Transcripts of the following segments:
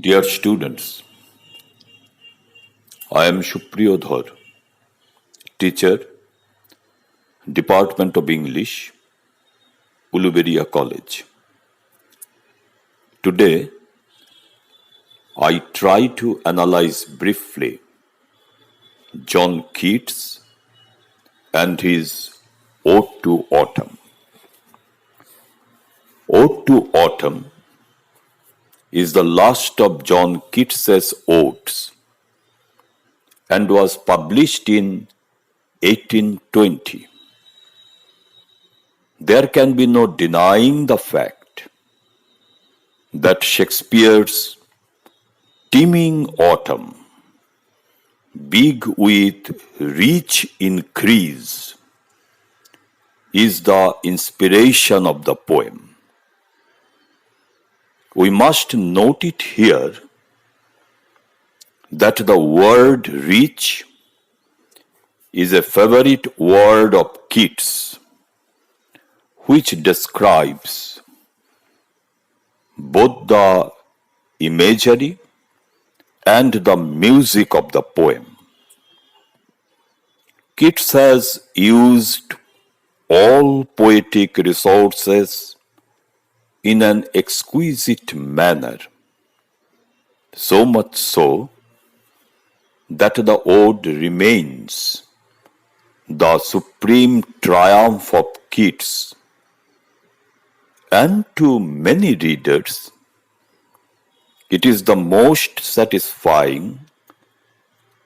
Dear students, I am Supriyo Dhar, teacher, Department of English, Uluberia College. Today, I try to analyze briefly John Keats and his Ode to Autumn. Ode to Autumn is the last of John Keats's odes and was published in 1820. There can be no denying the fact that Shakespeare's teeming autumn, big with rich increase, is the inspiration of the poem. We must note it here that the word rich is a favorite word of Keats, which describes both the imagery and the music of the poem. Keats has used all poetic resources in an exquisite manner, so much so that the ode remains the supreme triumph of Keats, and to many readers, it is the most satisfying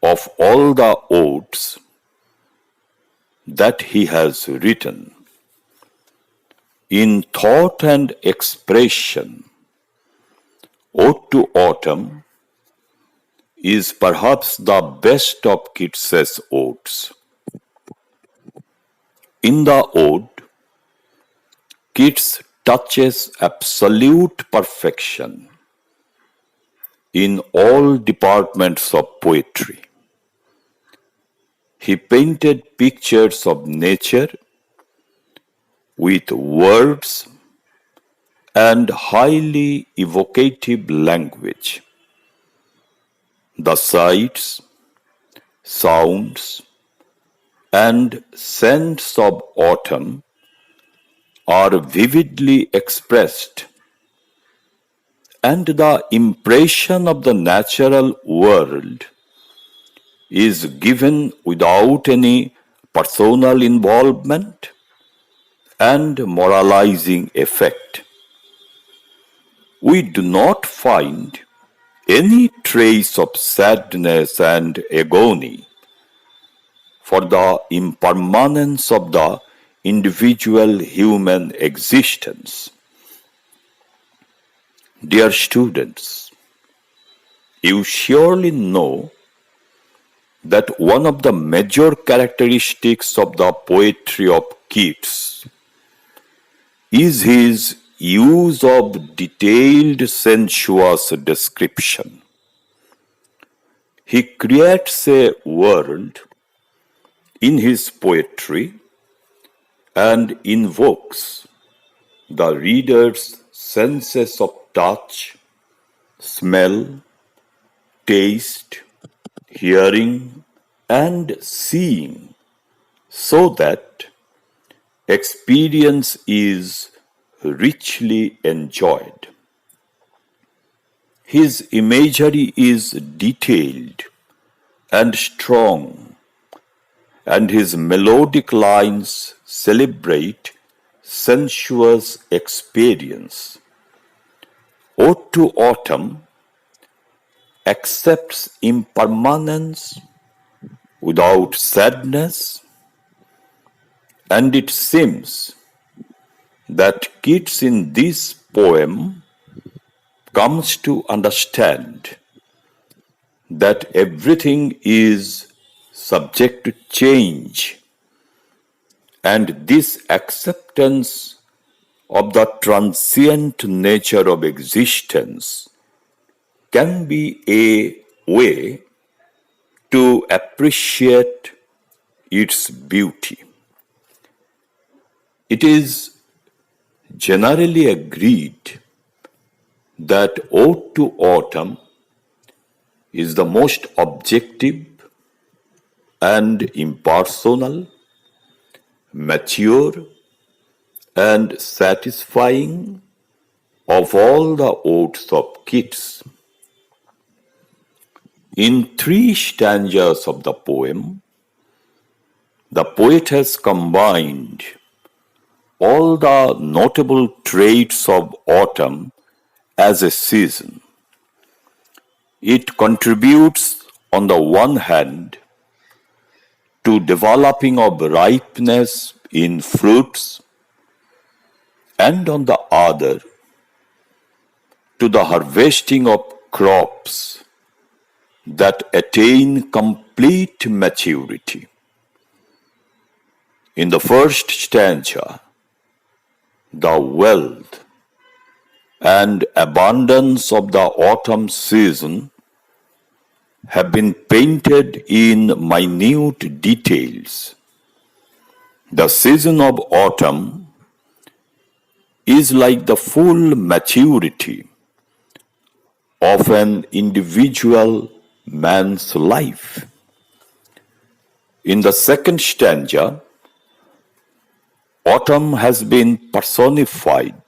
of all the odes that he has written. In thought and expression, Ode to Autumn is perhaps the best of Keats's odes. In the ode, Keats touches absolute perfection in all departments of poetry. He painted pictures of nature with words and highly evocative language. The sights, sounds, and scents of autumn are vividly expressed, and the impression of the natural world is given without any personal involvement and moralizing effect. We do not find any trace of sadness and agony for the impermanence of the individual human existence. Dear students, you surely know that one of the major characteristics of the poetry of Keats is his use of detailed sensuous description. He creates a world in his poetry and invokes the reader's senses of touch, smell, taste, hearing, and seeing, so that experience is richly enjoyed. His imagery is detailed and strong, and his melodic lines celebrate sensuous experience. Ode to Autumn accepts impermanence without sadness, and it seems that Keats in this poem comes to understand that everything is subject to change, and this acceptance of the transient nature of existence can be a way to appreciate its beauty. It is generally agreed that Ode to Autumn is the most objective and impersonal, mature and satisfying of all the odes of Keats. In three stanzas of the poem, the poet has combined all the notable traits of autumn as a season. It contributes, on the one hand, to developing of ripeness in fruits, and on the other, to the harvesting of crops that attain complete maturity. In the first stanza, the wealth and abundance of the autumn season have been painted in minute details. The season of autumn is like the full maturity of an individual man's life. In the second stanza, autumn has been personified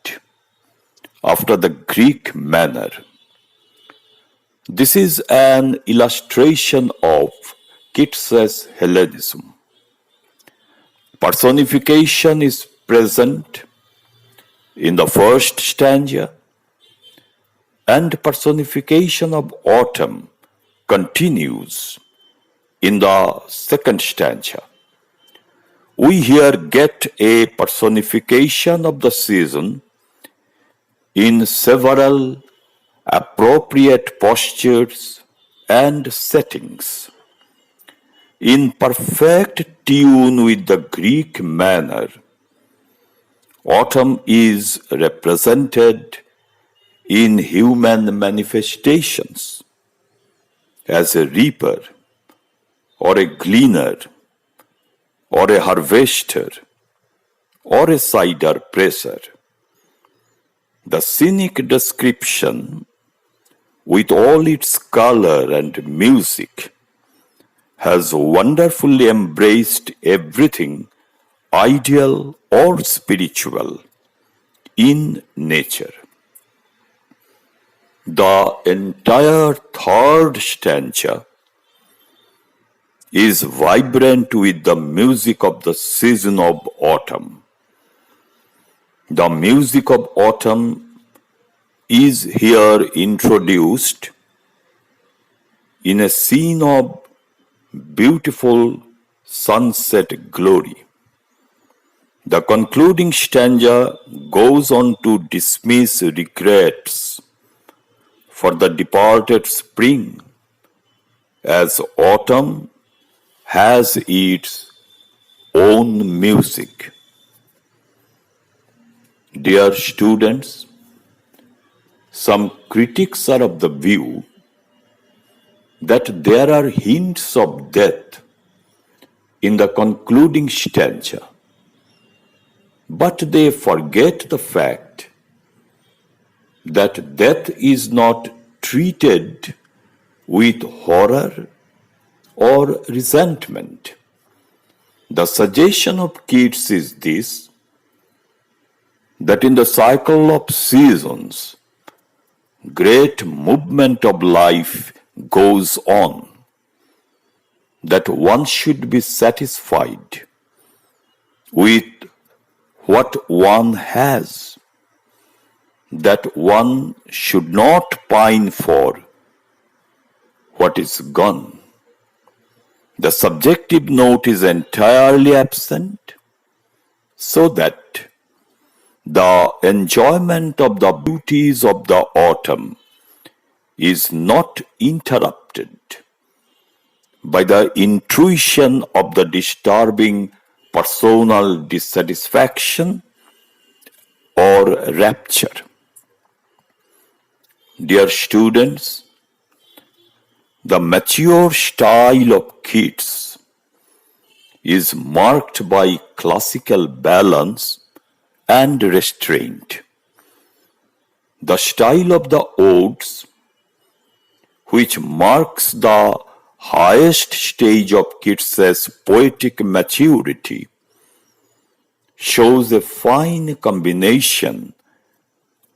after the Greek manner. This is an illustration of Keats's Hellenism. Personification is present in the first stanza, and personification of autumn continues in the second stanza. We here get a personification of the season in several appropriate postures and settings. In perfect tune with the Greek manner, autumn is represented in human manifestations as a reaper or a gleaner or a harvester or a cider presser. The scenic description, with all its color and music, has wonderfully embraced everything ideal or spiritual in nature. The entire third stanza is vibrant with the music of the season of autumn. The music of autumn is here introduced in a scene of beautiful sunset glory. The concluding stanza goes on to dismiss regrets for the departed spring, as autumn has its own music. Dear students, some critics are of the view that there are hints of death in the concluding stanza, but they forget the fact that death is not treated with horror or resentment. The suggestion of Keats is this, that in the cycle of seasons, great movement of life goes on, that one should be satisfied with what one has, that one should not pine for what is gone. The subjective note is entirely absent, so that the enjoyment of the beauties of the autumn is not interrupted by the intrusion of the disturbing personal dissatisfaction or rapture. Dear students, the mature style of Keats is marked by classical balance and restraint. The style of the odes, which marks the highest stage of Keats's poetic maturity, shows a fine combination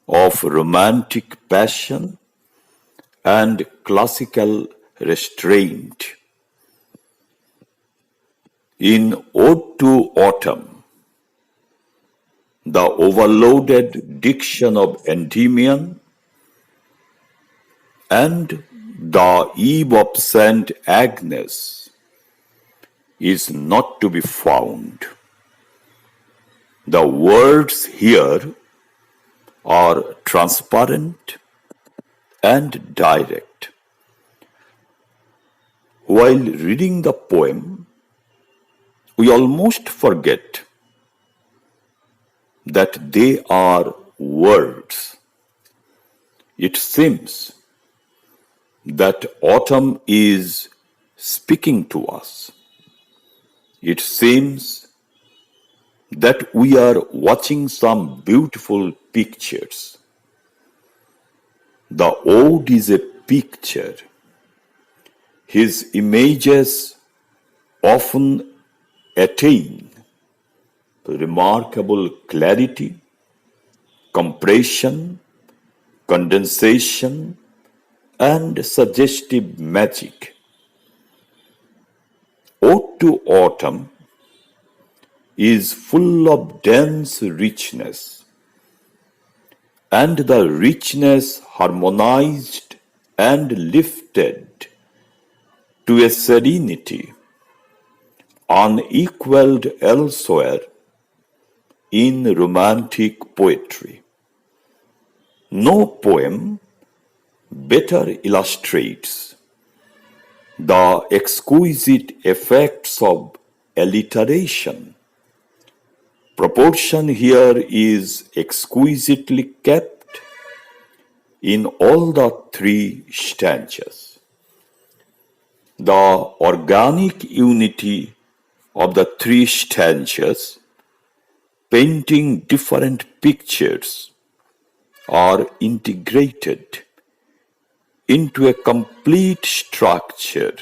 of romantic passion and classical restraint. In Ode to Autumn, the overloaded diction of Endymion and the Eve of Saint Agnes is not to be found. The words here are transparent and direct. While reading the poem, we almost forget that they are words. It seems that autumn is speaking to us. It seems that we are watching some beautiful pictures. The ode is a picture. His images often attain remarkable clarity, compression, condensation, and suggestive magic. Ode to Autumn is full of dense richness, and the richness harmonized and lifted to a serenity unequaled elsewhere in romantic poetry. No poem better illustrates the exquisite effects of alliteration. Proportion here is exquisitely kept in all the three stanzas. The organic unity of the three stanzas, painting different pictures, are integrated into a complete structure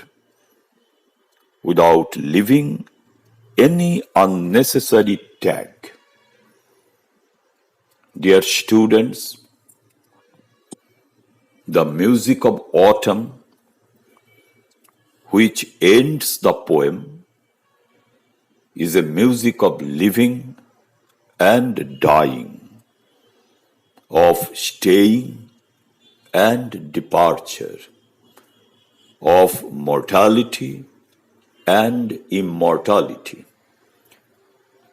without leaving any unnecessary tag. Dear students, the music of autumn, which ends the poem, is a music of living and dying, of staying and departure, of mortality and immortality.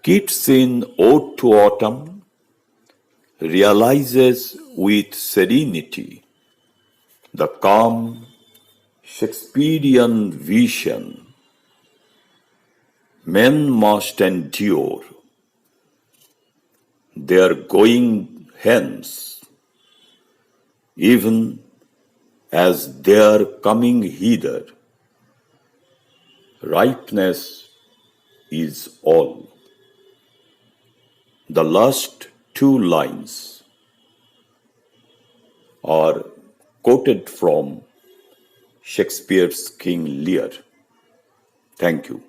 Keats in Ode to Autumn realizes with serenity the calm Shakespearean vision. Men must endure their going hence, even as their coming hither. Ripeness is all. The last two lines are quoted from Shakespeare's King Lear. Thank you.